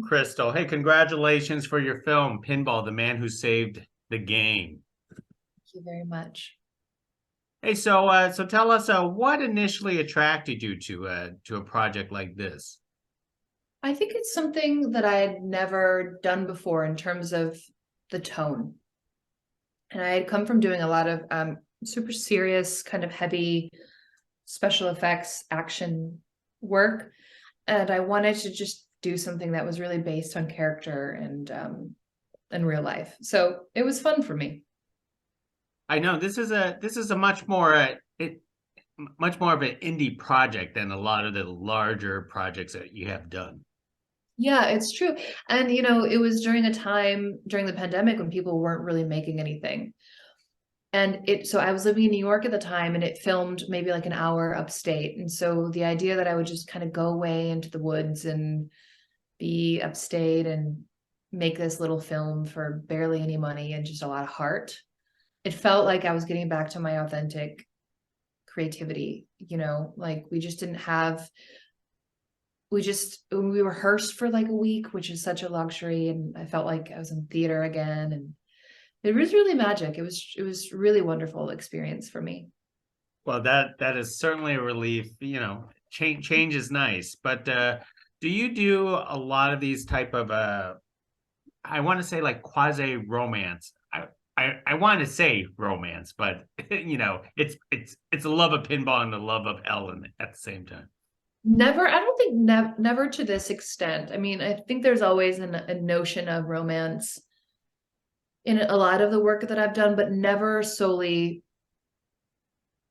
Crystal. Hey, congratulations for your film, Pinball, The Man Who Saved the Game. Thank you very much. Hey, so tell us what initially attracted you to a project like this? I think it's something that I had never done before in terms of the tone. And I had come from doing a lot of super serious, kind of heavy special effects action work. And I wanted to just do something that was really based on character and real life. So it was fun for me. I know this is a much more of an indie project than a lot of the larger projects that you have done. Yeah, it's true. And it was during a time during the pandemic when people weren't really making anything. So I was living in New York at the time and it filmed maybe like an hour upstate. And so the idea that I would just kind of go away into the woods and be upstate and make this little film for barely any money and just a lot of heart. It felt like I was getting back to my authentic creativity, like we just didn't have we rehearsed for like a week, which is such a luxury, and I felt like I was in theater again, and it was really magic. It was really wonderful experience for me. Well, that is certainly a relief. Change is nice, but do you do a lot of these type of I want to say like quasi romance. I want to say romance, but it's the love of pinball and the love of Ellen at the same time. Never, I don't think never to this extent. I mean, I think there's always a notion of romance in a lot of the work that I've done, but never solely.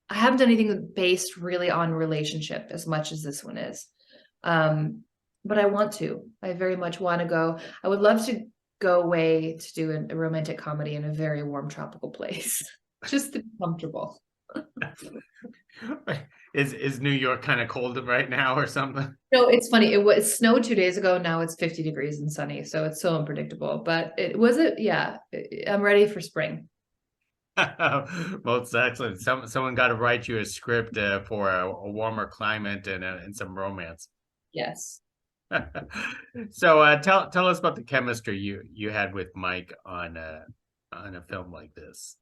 I haven't done anything based really on relationship as much as this one is. But I want to. I very much want to go. I would love to go away to do a romantic comedy in a very warm tropical place, just to be comfortable. Is New York kind of cold right now or something? No, it's funny. It snowed 2 days ago. Now it's 50 degrees and sunny, so it's so unpredictable. But it was it. Yeah, I'm ready for spring. Well, it's excellent. Someone got to write you a script for a warmer climate and some romance. Yes. So tell us about the chemistry you had with Mike on a film like this.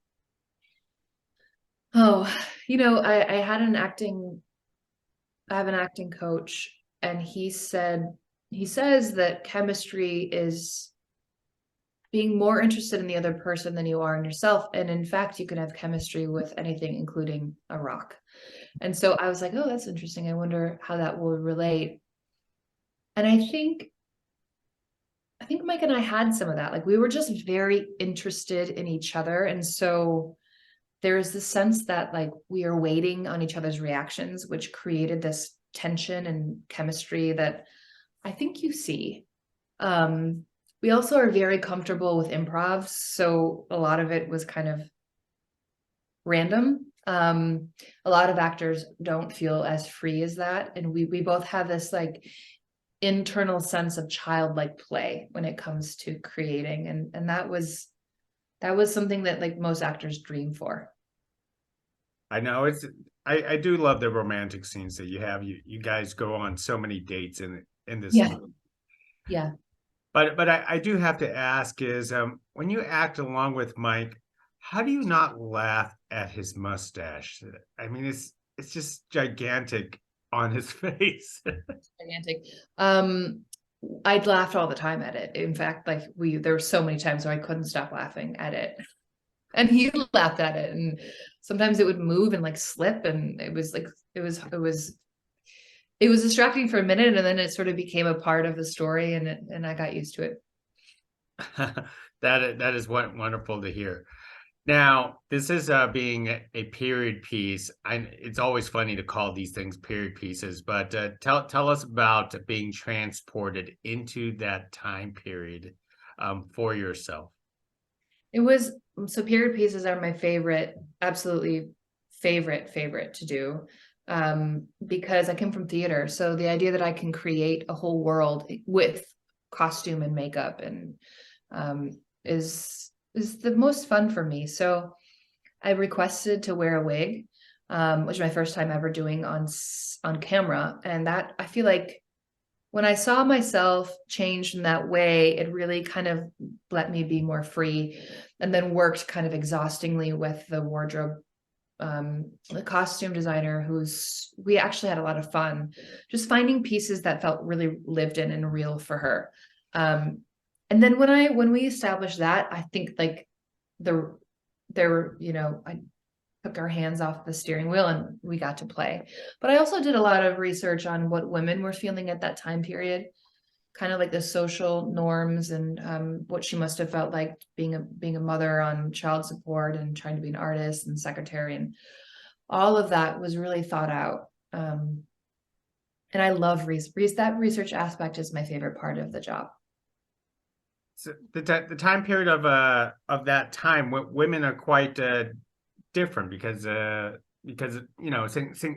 Oh, I had I have an acting coach, and he says that chemistry is being more interested in the other person than you are in yourself. And in fact, you can have chemistry with anything, including a rock. And so I was like, oh, that's interesting. I wonder how that will relate. And I think Mike and I had some of that. Like we were just very interested in each other. And so there is this sense that like we are waiting on each other's reactions, which created this tension and chemistry that I think you see. We also are very comfortable with improv, so a lot of it was kind of random. A lot of actors don't feel as free as that, and we both have this like internal sense of childlike play when it comes to creating, and that was something that like most actors dream for. I know I do love the romantic scenes that you have. You guys go on so many dates in this Yeah, movie. yeah. But I do have to ask is when you act along with Mike, how do you not laugh at his mustache? I mean, it's just gigantic on his face. Gigantic. I'd laughed all the time at it. In fact, like there were so many times where I couldn't stop laughing at it. And he laughed at it. And sometimes it would move and like slip. And it was like it was distracting for a minute, and then it sort of became a part of the story, and I got used to it. That is wonderful to hear. Now, this is being a period piece. It's always funny to call these things period pieces, but tell us about being transported into that time period for yourself. It was so period pieces are my favorite, absolutely favorite to do. Because I came from theater. So the idea that I can create a whole world with costume and makeup and is the most fun for me. So I requested to wear a wig, which is my first time ever doing on camera, and that I feel like when I saw myself changed in that way, it really kind of let me be more free, and then worked kind of exhaustingly with the wardrobe, the costume designer, we actually had a lot of fun just finding pieces that felt really lived in and real for her. And then when we established that, I think like I took our hands off the steering wheel and we got to play. But I also did a lot of research on what women were feeling at that time period, kind of like the social norms, and what she must have felt like being a mother on child support and trying to be an artist and secretary, and all of that was really thought out. And I love that research aspect is my favorite part of the job. So the time period of that time, women are quite different because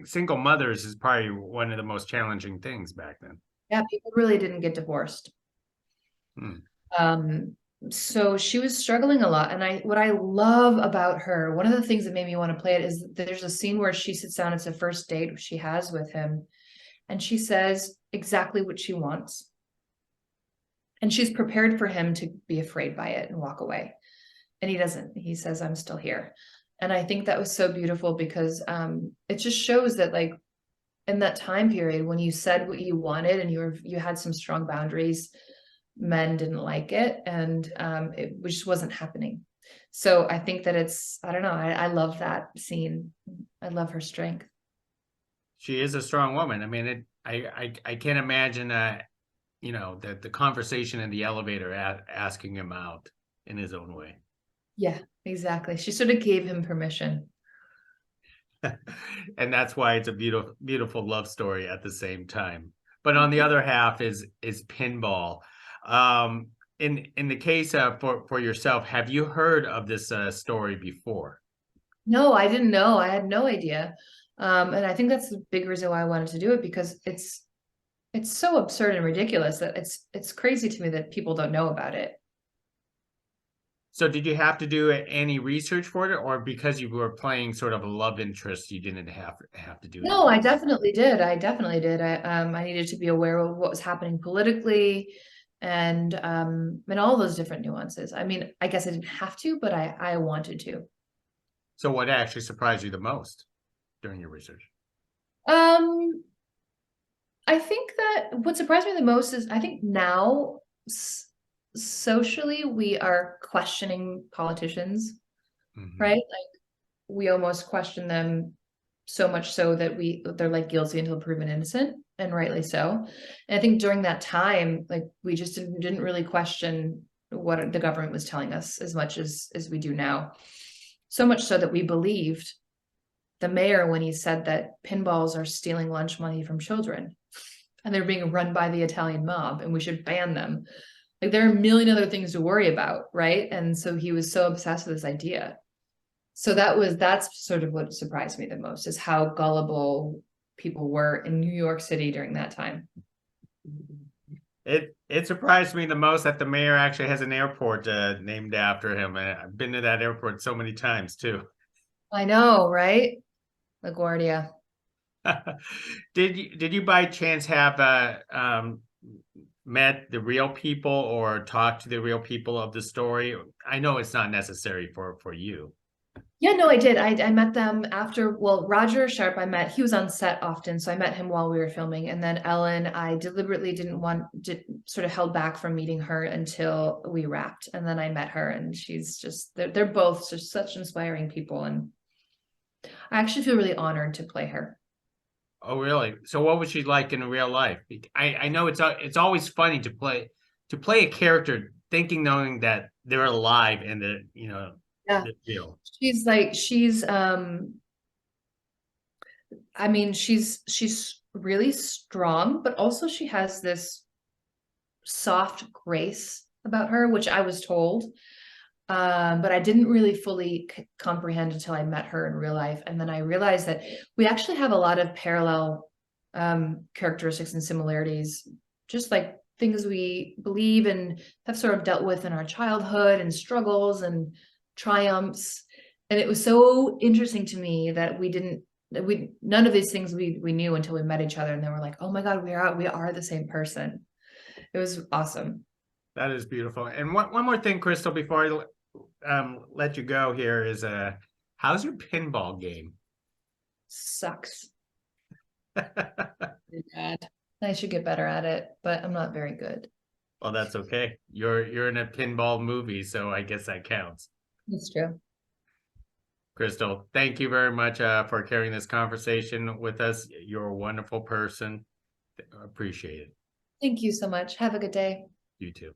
single mothers is probably one of the most challenging things back then. Yeah, people really didn't get divorced. So she was struggling a lot. And what I love about her, one of the things that made me want to play it, is there's a scene where she sits down. It's a first date she has with him, and she says exactly what she wants. And she's prepared for him to be afraid by it and walk away. And he doesn't. He says, "I'm still here." And I think that was so beautiful because it just shows that, like, in that time period, when you said what you wanted and you had some strong boundaries, men didn't like it, and it just wasn't happening. So I think that I don't know, I love that scene. I love her strength. She is a strong woman. I mean, I can't imagine the conversation in the elevator asking him out in his own way. Yeah, exactly. She sort of gave him permission. And that's why it's a beautiful love story at the same time. But on the other half is pinball. In the case for yourself, have you heard of this story before? No, I didn't know. I had no idea. And I think that's the big reason why I wanted to do it, because it's so absurd and ridiculous that it's crazy to me that people don't know about it. So did you have to do any research for it, or because you were playing sort of a love interest, you didn't have to do it? No, I definitely did. I needed to be aware of what was happening politically, and all those different nuances. I mean, I guess I didn't have to, but I wanted to. So what actually surprised you the most during your research? I think that what surprised me the most is, I think now socially we are questioning politicians, right? Like, we almost question them, so much so that they're like guilty until proven innocent, and rightly so. And I think during that time, like, we just didn't really question what the government was telling us as much as we do now. So much so that we believed the mayor when he said that pinballs are stealing lunch money from children and they're being run by the Italian mob and we should ban them. Like, there are a million other things to worry about, right? And so he was so obsessed with this idea. So that's sort of what surprised me the most, is how gullible people were in New York City during that time. It surprised me the most that the mayor actually has an airport named after him. I've been to that airport so many times too. I know, right? LaGuardia. Did you by chance have met the real people or talked to the real people of the story? I know it's not necessary for you. Yeah, no, I did. I met them after, well, Roger Sharpe, he was on set often, so I met him while we were filming. And then Ellen, I deliberately sort of held back from meeting her until we wrapped. And then I met her, and they're both just such inspiring people. And I actually feel really honored to play her. Oh, really? So what was she like in real life? I know it's always funny to play a character knowing that they're alive and that, Yeah. real. I mean, she's really strong, but also she has this soft grace about her, which I was told. But I didn't really fully comprehend until I met her in real life. And then I realized that we actually have a lot of parallel characteristics and similarities, just like things we believe and have sort of dealt with in our childhood, and struggles and triumphs. And it was so interesting to me that we didn't none of these things we knew until we met each other, and then we're like, oh my God, we are the same person. It was awesome. That is beautiful. And one more thing, Crystal, before I let you go here is how's your pinball game? Sucks. Bad. I should get better at it, but I'm not very good. Well, that's okay. You're in a pinball movie, so I guess that counts. That's true. Crystal, thank you very much for carrying this conversation with us. You're a wonderful person. Appreciate it. Thank you so much. Have a good day. You too.